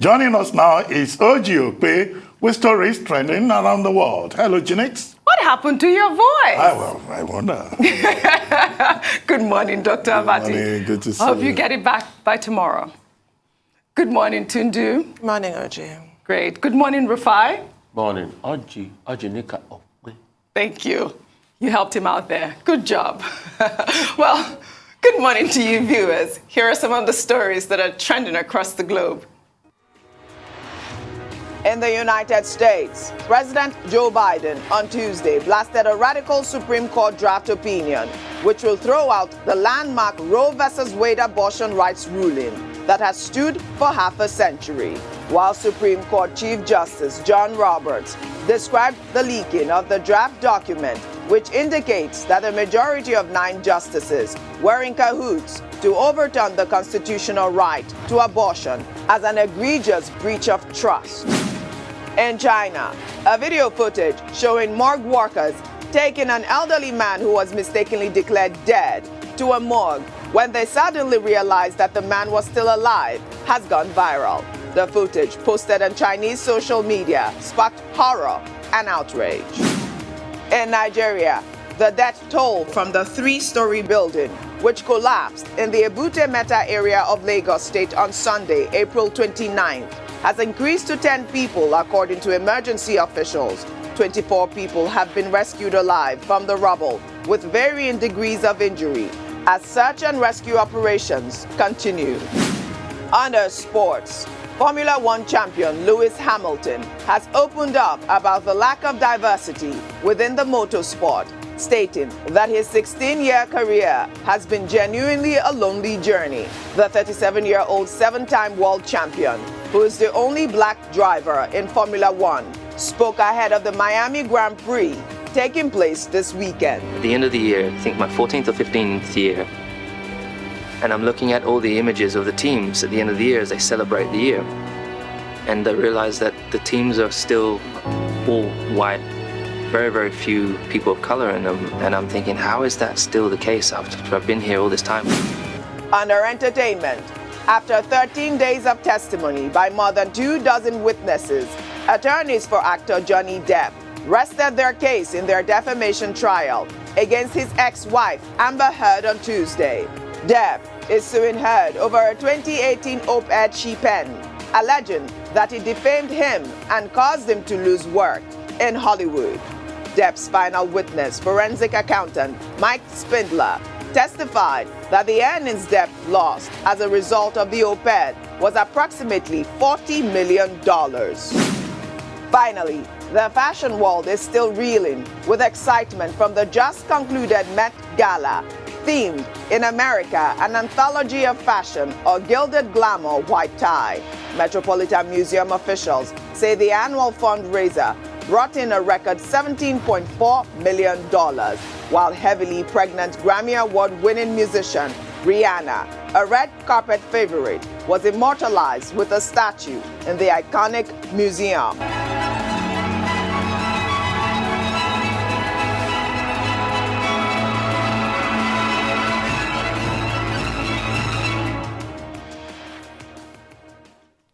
Joining us now is OjyOkpe with stories trending around the world. Hello, Jinx. What happened to your voice? I wonder. Good morning, Dr. Abati. Good morning, good to see Hope you. you get it back by tomorrow. Good morning, Tundu. Good morning, Oji. Great. Good morning, Rufai. Morning. OjyOkpe. Thank you. You helped him out there. Good job. Well, good morning to you viewers. Here are some of the stories that are trending across the globe. In the United States, President Joe Biden on Tuesday blasted a radical Supreme Court draft opinion, which will throw out the landmark Roe v. Wade abortion rights ruling that has stood for half a century, while Supreme Court Chief Justice John Roberts described the leaking of the draft document, which indicates that a majority of 9 justices were in cahoots to overturn the constitutional right to abortion as an egregious breach of trust. In China, a video footage showing morgue workers taking an elderly man who was mistakenly declared dead to a morgue when they suddenly realized that the man was still alive has gone viral. The footage, posted on Chinese social media, sparked horror and outrage. In Nigeria, the death toll from the 3-story building, which collapsed in the Ebute Metta area of Lagos State on Sunday, April 29th, has increased to 10 people, according to emergency officials. 24 people have been rescued alive from the rubble with varying degrees of injury as search and rescue operations continue. Under sports, Formula One champion Lewis Hamilton has opened up about the lack of diversity within the motorsport, stating that his 16-year career has been genuinely a lonely journey. The 37-year-old 7-time world champion, who is the only black driver in Formula One, spoke ahead of the Miami Grand Prix taking place this weekend. At the end of the year, I think my 14th or 15th year, and I'm looking at all the images of the teams at the end of the year as they celebrate the year. And I realize that the teams are still all white, very, very few people of color in them. And I'm thinking, how is that still the case after I've been here all this time? Under entertainment, after 13 days of testimony by more than 24 witnesses, attorneys for actor Johnny Depp rested their case in their defamation trial against his ex-wife Amber Heard on Tuesday. Depp is suing Heard over a 2018 op-ed she penned, alleging that he defamed him and caused him to lose work in Hollywood. Depp's final witness, forensic accountant Mike Spindler, testified that the earnings Depp lost as a result of the op-ed was approximately $40 million. Finally, the fashion world is still reeling with excitement from the just concluded Met Gala, themed in America, an anthology of fashion or gilded glamour white tie. Metropolitan Museum officials say the annual fundraiser brought in a record $17.4 million, while heavily pregnant Grammy Award-winning musician Rihanna, a red carpet favorite, was immortalized with a statue in the iconic museum.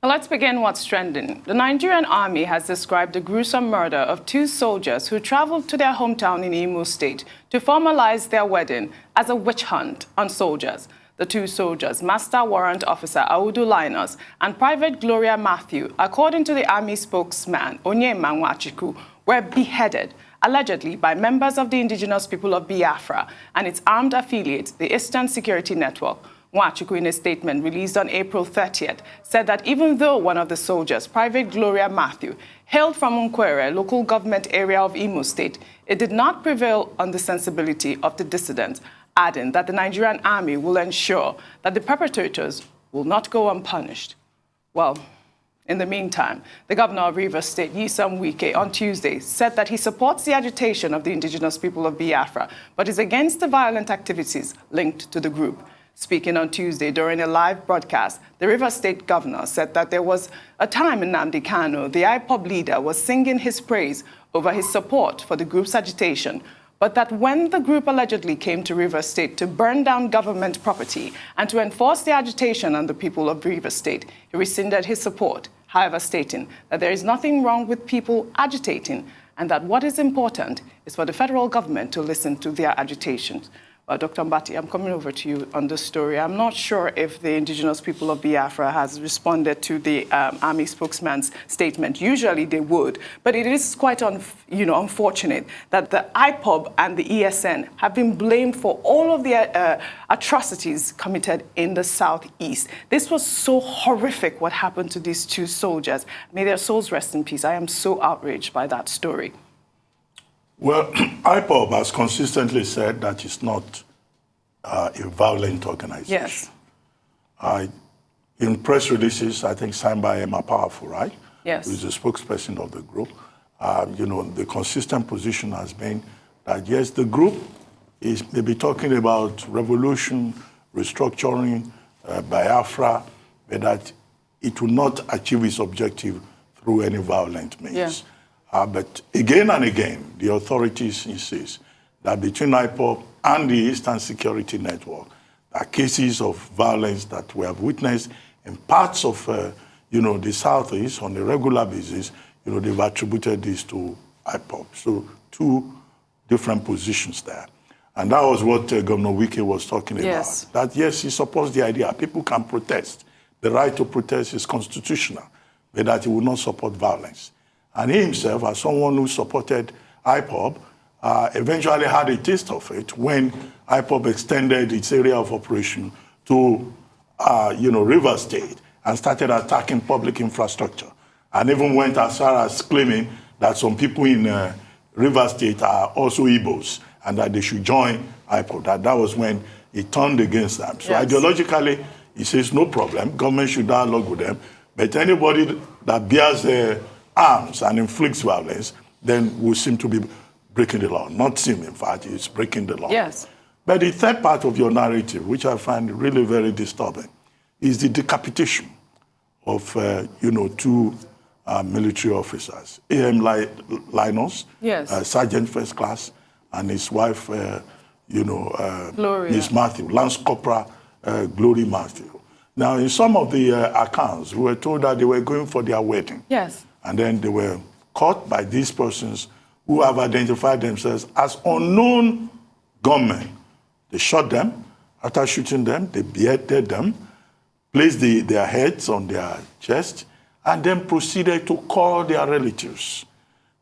Let's begin what's trending. The Nigerian Army has described the gruesome murder of 2 soldiers who traveled to their hometown in Imo State to formalize their wedding as a witch hunt on soldiers. The 2 soldiers, Master Warrant Officer Audu Linus and Private Gloria Matthew, according to the Army spokesman Onyema Nwachukwu, were beheaded, allegedly by members of the Indigenous People of Biafra and its armed affiliate, the Eastern Security Network. Nwachukwu, in a statement released on April 30th, said that even though one of the soldiers, Private Gloria Matthew, hailed from Nkwere, local government area of Imo State, it did not prevail on the sensibility of the dissidents, adding that the Nigerian Army will ensure that the perpetrators will not go unpunished. Well, in the meantime, the governor of Rivers State Nyesome Wike on Tuesday said that he supports the agitation of the Indigenous People of Biafra, but is against the violent activities linked to the group. Speaking on Tuesday during a live broadcast, the Rivers State governor said that there was a time in Nnamdi Kanu, the Ipob leader, was singing his praise over his support for the group's agitation, but that when the group allegedly came to Rivers State to burn down government property and to enforce the agitation on the people of Rivers State, he rescinded his support however stating that there is nothing wrong with people agitating and that what is important is for the federal government to listen to their agitations. Dr. Mbati, I'm coming over to you on this story. I'm not sure if the Indigenous People of Biafra has responded to the Army spokesman's statement. Usually they would, but it is quite unfortunate that the Ipob and the ESN have been blamed for all of the atrocities committed in the southeast. This was so horrific what happened to these two soldiers. May their souls rest in peace. I am so outraged by that story. Well, Ipob has consistently said that it's not a violent organization. Yes. In press releases, I think signed by Emma Powerful, right? Yes. Who is the spokesperson of the group. The consistent position has been that, yes, the group may be talking about revolution, restructuring, Biafra, but that it will not achieve its objective through any violent means. Yeah. But again and again, the authorities insist that between IPOB and the Eastern Security Network, there are cases of violence that we have witnessed in parts of, the Southeast on a regular basis. They've attributed this to IPOB. So two different positions there. And that was what Governor Wike was talking Yes. about. That, yes, he supports the idea. People can protest. The right to protest is constitutional, but that he will not support violence. And he himself, as someone who supported IPOB, eventually had a taste of it when IPOB extended its area of operation to, Rivers State and started attacking public infrastructure. And even went as far as claiming that some people in Rivers State are also Igbos and that they should join IPOB. That was when he turned against them. So yes. Ideologically, he says no problem. Government should dialogue with them. But anybody that bears arms and inflicts violence, then will seem to be breaking the law. Not seem, in fact, it's breaking the law. Yes. But the third part of your narrative, which I find really very disturbing, is the decapitation of, two military officers. A.M. Linus, yes. Sergeant First Class, and his wife, Gloria. Miss Matthew, Lance Corporal Glory Matthew. Now, in some of the accounts, we were told that they were going for their wedding. Yes. And then they were caught by these persons who have identified themselves as unknown gunmen. They shot them. After shooting them, they beheaded them, placed their heads on their chest, and then proceeded to call their relatives.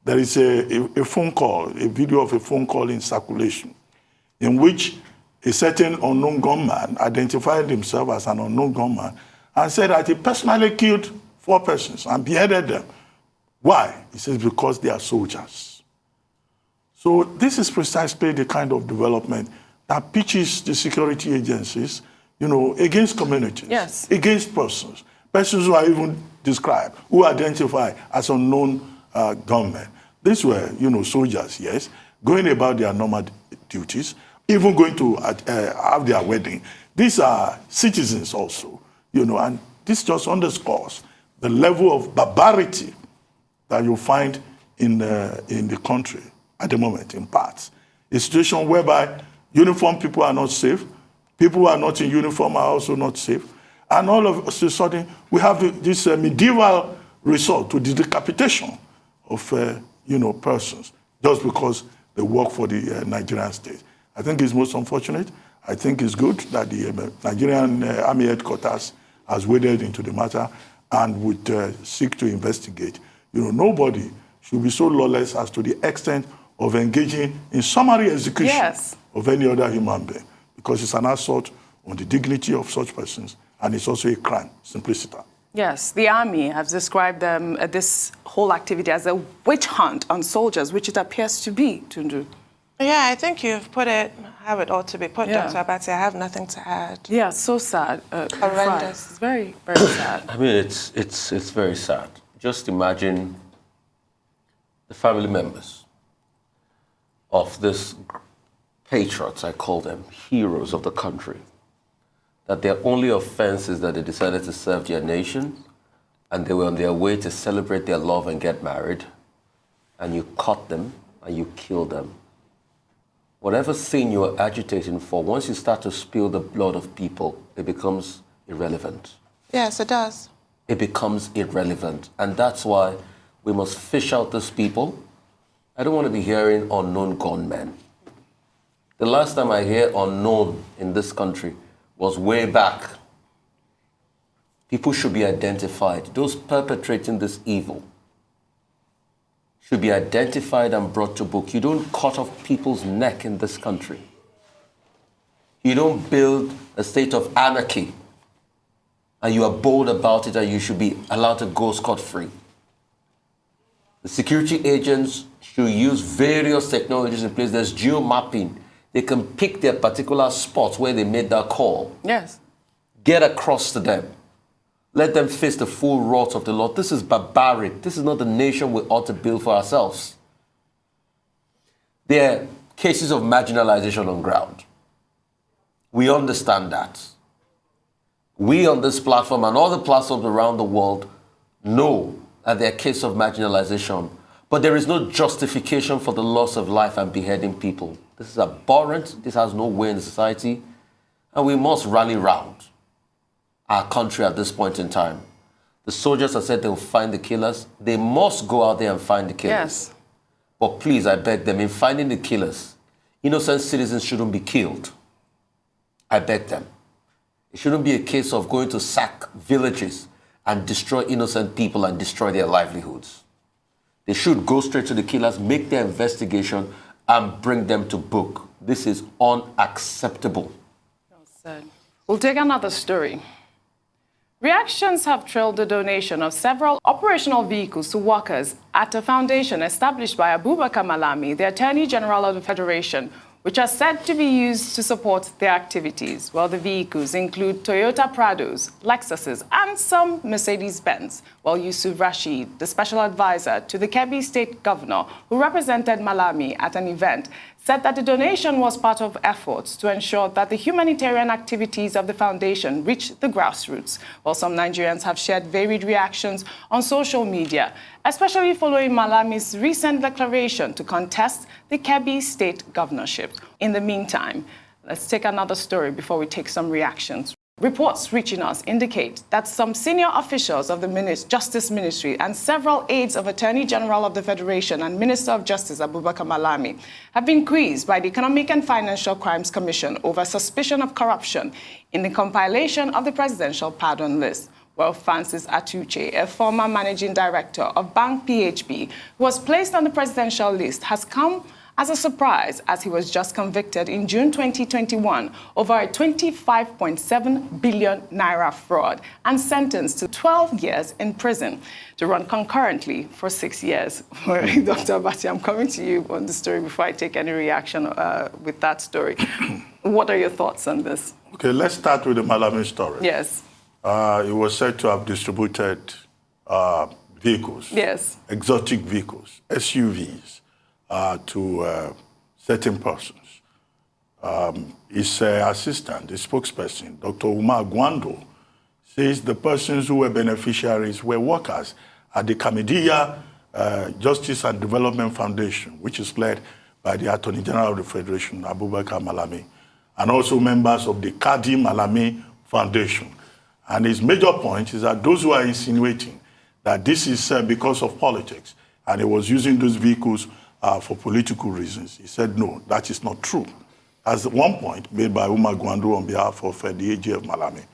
There is a phone call, a video of a phone call in circulation, in which a certain unknown gunman identified himself as an unknown gunman and said that he personally killed 4 persons and beheaded them. Why? He says because they are soldiers. So this is precisely the kind of development that pitches the security agencies, against communities, yes. against persons who are even described, who identify as unknown gunmen. These were, soldiers, yes, going about their normal duties, even going to have their wedding. These are citizens also, and this just underscores the level of barbarity that you find in the country at the moment, in parts. A situation whereby uniformed people are not safe, people who are not in uniform are also not safe, and all of a sudden we have this medieval resort to the decapitation of persons just because they work for the Nigerian state. I think it's most unfortunate. I think it's good that the Nigerian Army headquarters has waded into the matter and would seek to investigate. Nobody should be so lawless as to the extent of engaging in summary execution yes. of any other human being, because it's an assault on the dignity of such persons, and it's also a crime, simpliciter. Yes, the Army has described this whole activity as a witch hunt on soldiers, which it appears to be, Tundu. Yeah, I think you've put it how it ought to be put, Yeah. Dr. Abati. I have nothing to add. Yeah, so sad. Horrendous. It's very, very sad. I mean, it's very sad. Just imagine the family members of these patriots, I call them, heroes of the country, that their only offense is that they decided to serve their nation and they were on their way to celebrate their love and get married, and you caught them and you killed them. Whatever thing you are agitating for, once you start to spill the blood of people, it becomes irrelevant. Yes, it does. it becomes irrelevant. And that's why we must fish out these people. I don't want to be hearing unknown gunmen. The last time I hear unknown in this country was way back. People should be identified. Those perpetrating this evil should be identified and brought to book. You don't cut off people's neck in this country. You don't build a state of anarchy and you are bold about it and you should be allowed to go scot-free. The security agents should use various technologies in place. There's geo-mapping. They can pick their particular spot where they made that call. Yes. Get across to them. Let them face the full wrath of the Lord. This is barbaric. This is not the nation we ought to build for ourselves. There are cases of marginalization on ground. We understand that. We on this platform and all the platforms around the world know that there are cases of marginalization, but there is no justification for the loss of life and beheading people. This is abhorrent. This has no way in society, and we must rally round our country at this point in time. The soldiers have said they will find the killers. They must go out there and find the killers. Yes. But please, I beg them, in finding the killers, innocent citizens shouldn't be killed. I beg them. It shouldn't be a case of going to sack villages and destroy innocent people and destroy their livelihoods. They should go straight to the killers, make their investigation, and bring them to book. This is unacceptable. Well said. We'll take another story. Reactions have trailed the donation of several operational vehicles to workers at a foundation established by Abubakar Malami, the Attorney General of the Federation, which are said to be used to support their activities. Well, the vehicles include Toyota Prados, Lexuses, and some Mercedes-Benz. Well, Yusuf Rashid, the special advisor to the Kebbi State Governor, who represented Malami at an event, said that the donation was part of efforts to ensure that the humanitarian activities of the foundation reach the grassroots. While some Nigerians have shared varied reactions on social media, especially following Malami's recent declaration to contest the Kebbi State governorship. In the meantime, let's take another story before we take some reactions. Reports reaching us indicate that some senior officials of the Justice Ministry and several aides of Attorney General of the Federation and Minister of Justice Abubakar Malami have been quizzed by the Economic and Financial Crimes Commission over suspicion of corruption in the compilation of the presidential pardon list. Well, Francis Atuche, a former managing director of Bank PHB, who was placed on the presidential list, has come as a surprise as he was just convicted in June 2021 over a 25.7 billion naira fraud and sentenced to 12 years in prison to run concurrently for 6 years. Dr. Abati, I'm coming to you on the story before I take any reaction with that story. What are your thoughts on this? Okay, let's start with the Malami story. Yes. It was said to have distributed vehicles, yes, exotic vehicles, SUVs, to certain persons. His assistant, the spokesperson, Dr. Umar Gwando, says the persons who were beneficiaries were workers at the Kamidiya Justice and Development Foundation, which is led by the Attorney General of the Federation, Abubakar Malami, and also members of the Kadi Malami Foundation. And his major point is that those who are insinuating that this is because of politics, and he was using those vehicles for political reasons, he said, no, that is not true. As one point made by Umar Gwando on behalf of the AGF Malami.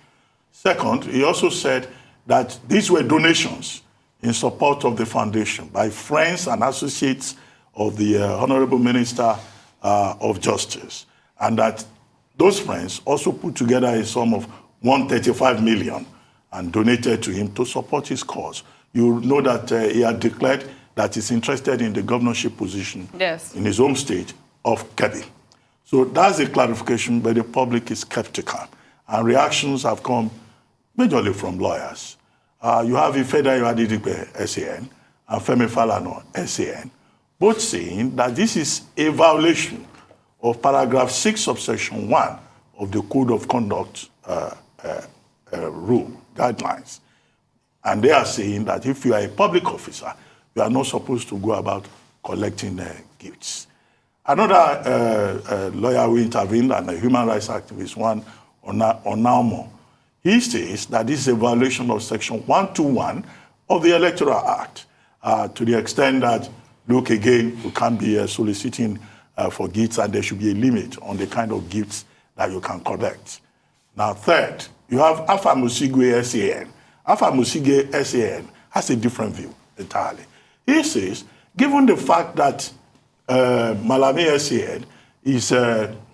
Second, he also said that these were donations in support of the foundation by friends and associates of the Honorable Minister of Justice, and that those friends also put together a sum of 135 million and donated to him to support his cause. You know that he had declared that he's interested in the governorship position yes, in his home state of Kebbi. So that's a clarification, but the public is skeptical. And reactions have come majorly from lawyers. You have Ifeda Iwadidigbe, SAN, and Femi Falana, SAN, both saying that this is a violation of paragraph 6, subsection 1 of the Code of Conduct rule, guidelines. And they are saying that if you are a public officer, you are not supposed to go about collecting gifts. Another lawyer who intervened, and a human rights activist, one Onaumo, He says that this is a violation of Section 121 of the Electoral Act, to the extent that, look, again, you can't be soliciting for gifts, and there should be a limit on the kind of gifts that you can collect. Now, third, you have Afamusigwe SAN. Afamusigwe SAN has a different view entirely. He says, given the fact that Malami SAN is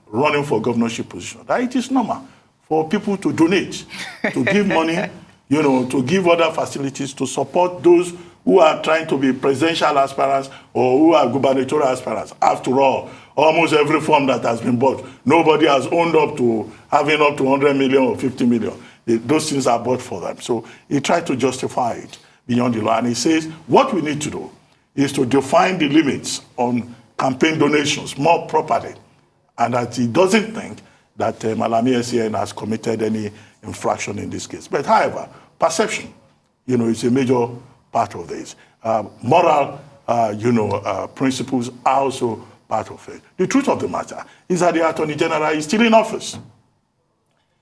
running for governorship position, that it is normal for people to donate, to give money, to give other facilities to support those who are trying to be presidential aspirants or who are gubernatorial aspirants. After all, almost every form that has been bought, nobody has owned up to having up to 100 million or 50 million. Those things are bought for them. So he tried to justify it beyond the law. And he says, what we need to do is to define the limits on campaign donations more properly. And that he doesn't think that Malami SAN has committed any infraction in this case. But however, perception, is a major part of this. Moral, principles are also part of it. The truth of the matter is that the Attorney General is still in office.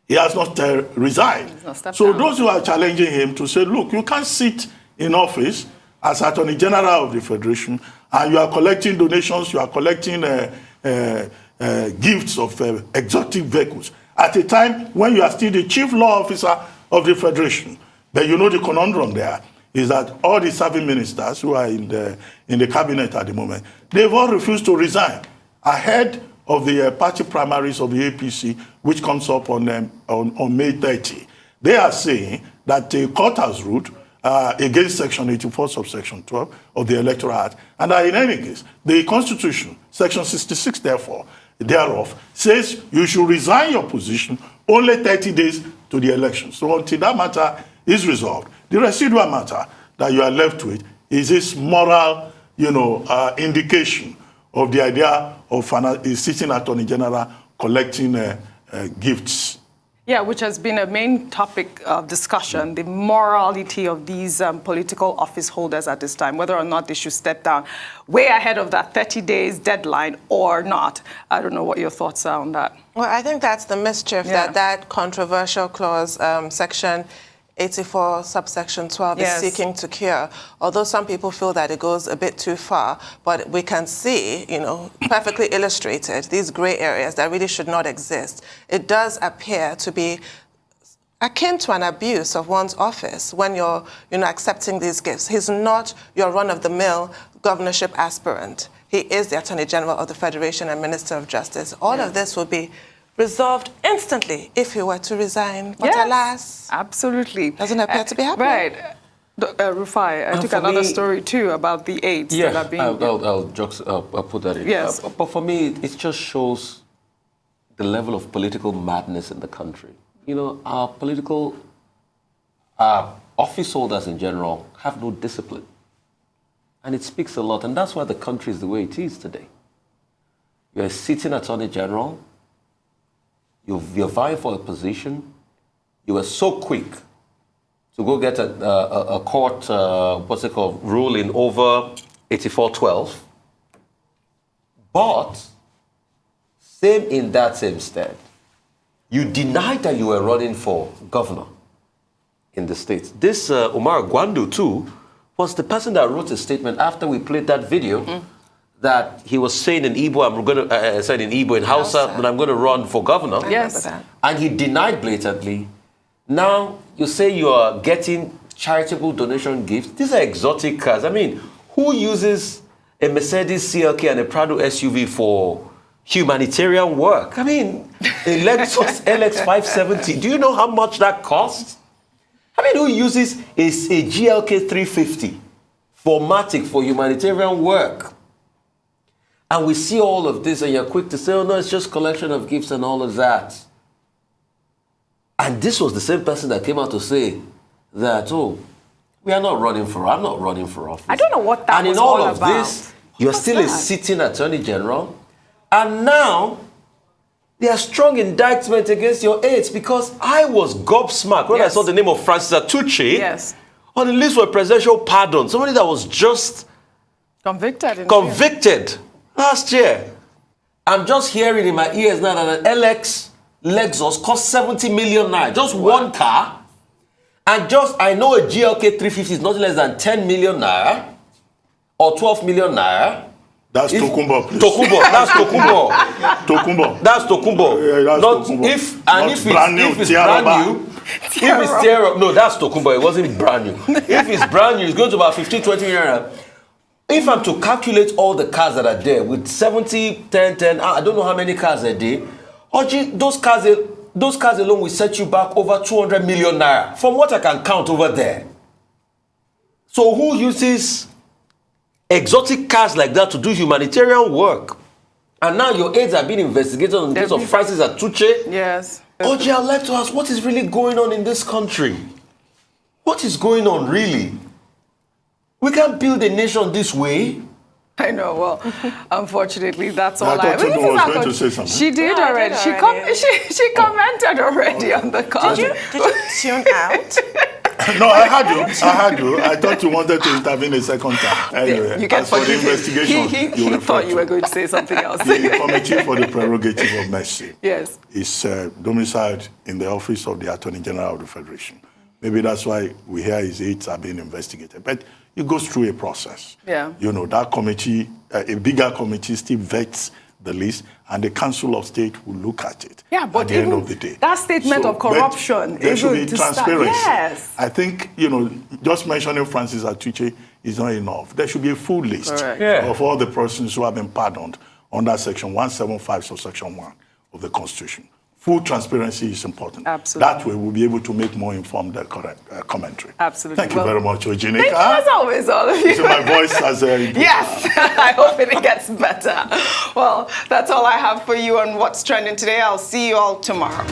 He has not resigned. So those who are challenging him to say, look, you can't sit in office as Attorney General of the Federation and you are collecting donations, you are collecting gifts of exotic vehicles at a time when you are still the chief law officer of the Federation. But the conundrum there is that all the serving ministers who are in the cabinet at the moment, they've all refused to resign ahead of the party primaries of the APC, which comes up on May 30. They are saying that the court has ruled against Section 84, subsection 12 of the Electoral Act, and that in any case, the Constitution, Section 66, therefore, thereof, says you should resign your position only 30 days to the election. So until that matter is resolved, the residual matter that you are left with is this moral, indication of the idea of a sitting Attorney General collecting gifts. Yeah, which has been a main topic of discussion, the morality of these political office holders at this time, whether or not they should step down way ahead of that 30 days deadline or not. I don't know what your thoughts are on that. Well, I think that's the mischief that controversial clause, Section 84, subsection 12, is seeking to cure. Although some people feel that it goes a bit too far, but we can see, perfectly illustrated, these gray areas that really should not exist. It does appear to be akin to an abuse of one's office when you're, accepting these gifts. He's not your run-of-the-mill governorship aspirant. He is the Attorney General of the Federation and Minister of Justice. All of this will be resolved instantly if he were to resign. But alas, absolutely doesn't appear to be happening. Right. Rufai, I took another story too about the aides that are being... I'll put that in. Yes. But for me, it just shows the level of political madness in the country. Our political office holders in general have no discipline. And it speaks a lot. And that's why the country is the way it is today. You're a sitting Attorney General. You're vying for a position. You were so quick to go get a court, ruling over 8412. But, in that same stead, you denied that you were running for governor in the States. This Umar Gwandu, too, was the person that wrote a statement after we played that video that he was saying in Igbo, in Hausa, that I'm going to run for governor. Yes. And he denied blatantly. Now, you say you are getting charitable donation gifts. These are exotic cars. I mean, who uses a Mercedes CLK and a Prado SUV for humanitarian work? I mean, a Lexus LX 570, do you know how much that costs? I mean, who uses a GLK 350 for Matic for humanitarian work? And we see all of this, and you're quick to say, oh, no, it's just collection of gifts and all of that. And this was the same person that came out to say that, I'm not running for office. I don't know what that was all about. And in all of this, you're still a sitting Attorney General. And now, there are strong indictments against your aides because I was gobsmacked when I saw the name of Francis Atuche on the list for a presidential pardon. Somebody that was just convicted last year. I'm just hearing in my ears now that an LX Lexus cost 70 million naira. Just one car. And I know a GLK 350 is nothing less than 10 million naira or 12 million naira. That's Tokumbo, please. Tokumbo, that's Tokumbo. Tokumbo. That's Tokumbo. Yeah, that's Not Tokumbo. If it's brand new, no, that's Tokumbo. It wasn't brand new. If it's brand new, it's going to about 15, 20 million. If I'm to calculate all the cars that are there with 70, 10, 10, I don't know how many cars a day. Oji, those cars alone will set you back over 200 million naira from what I can count over there. So who uses exotic cars like that to do humanitarian work? And now your aides are being investigated on the case of Francis Atuche. Yes. Oji, I'd like to ask, what is really going on in this country? What is going on, really? We can't build a nation this way. I know. Well, unfortunately, that's all I thought Tunu was going to say something. She did already. She commented already on the call. Did you tune out? No, I had you. I thought you wanted to intervene a second time. Anyway, you can as for the forgive him. investigation, He thought you were going to say something else. The Committee for the Prerogative of Mercy Yes. is domiciled in the office of the Attorney General of the Federation. Maybe that's why we hear his aides are being investigated. But it goes through a process. Yeah. You know, that committee, a bigger committee still vets the list, and the Council of State will look at it at the end of the day. That statement of corruption, there should be transparency. Yes. I think, just mentioning Francis Atuche is not enough. There should be a full list of all the persons who have been pardoned under Section 175, Section 1 of the Constitution. Full transparency is important. Absolutely. That way, we'll be able to make more informed commentary. Absolutely. Thank you very much, Ojinika. Thank you as always, all of you. So my voice has Yes, I hope it gets better. Well, that's all I have for you on What's Trending today. I'll see you all tomorrow.